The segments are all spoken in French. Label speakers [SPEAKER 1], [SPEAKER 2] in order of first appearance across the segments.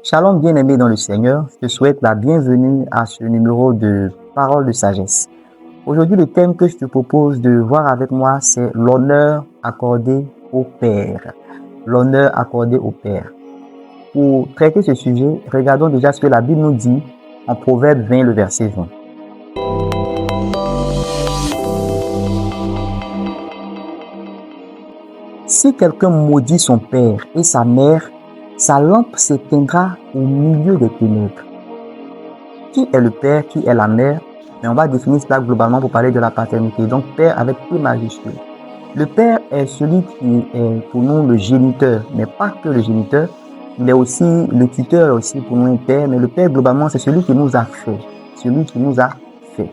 [SPEAKER 1] Shalom bien-aimé dans le Seigneur, je te souhaite la bienvenue à ce numéro de Paroles de sagesse. Aujourd'hui, le thème que je te propose de voir avec moi, c'est l'honneur accordé au Père. L'honneur accordé au Père. Pour traiter ce sujet, regardons déjà ce que la Bible nous dit en Proverbe 20, le verset 20. Si quelqu'un maudit son père et sa mère, sa lampe s'éteindra au milieu des ténèbres. Qui est le père, qui est la mère? Mais on va définir cela globalement pour parler de la paternité. Donc, père avec P majuscule. Le père est celui qui est pour nous le géniteur, mais pas que le géniteur, mais aussi le tuteur aussi pour nous un père. Mais le père, globalement, c'est celui qui nous a fait. Celui qui nous a fait.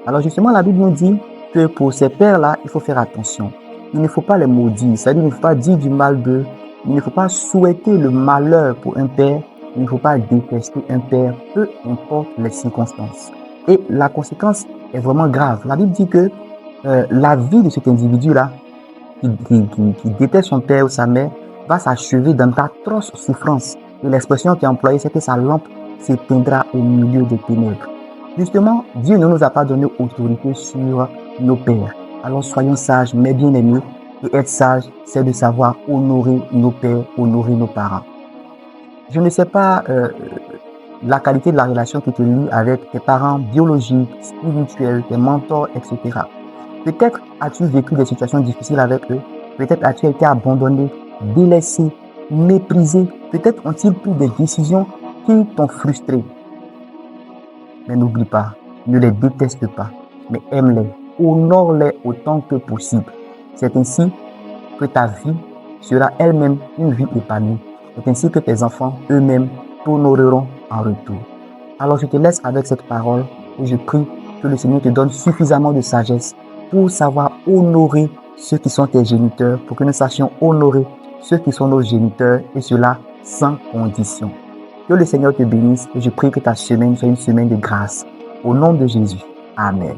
[SPEAKER 1] Alors, justement, la Bible nous dit que pour ces pères-là, il faut faire attention. Il ne faut pas les maudire, c'est-à-dire il ne faut pas dire du mal d'eux, il ne faut pas souhaiter le malheur pour un père, il ne faut pas détester un père, peu importe les circonstances. Et la conséquence est vraiment grave. La Bible dit que la vie de cet individu-là, qui déteste son père ou sa mère, va s'achever dans d'atroces souffrances. Et l'expression qui est employée, c'est que sa lampe s'éteindra au milieu des ténèbres. Justement, Dieu ne nous a pas donné autorité sur nos pères. Alors soyons sages, mais bien aimés. Et être sage, c'est de savoir honorer nos pères, honorer nos parents. Je ne sais pas la qualité de la relation que tu lis avec tes parents biologiques, spirituels, tes mentors, etc. Peut-être as-tu vécu des situations difficiles avec eux. Peut-être as-tu été abandonné, délaissé, méprisé. Peut-être ont-ils pris des décisions qui t'ont frustré. Mais n'oublie pas, ne les déteste pas, mais aime-les, honore-les autant que possible. C'est ainsi que ta vie sera elle-même une vie épanouie. C'est ainsi que tes enfants eux-mêmes t'honoreront en retour. Alors je te laisse avec cette parole et je prie que le Seigneur te donne suffisamment de sagesse pour savoir honorer ceux qui sont tes géniteurs, pour que nous sachions honorer ceux qui sont nos géniteurs et cela sans condition. Que le Seigneur te bénisse et je prie que ta semaine soit une semaine de grâce. Au nom de Jésus. Amen.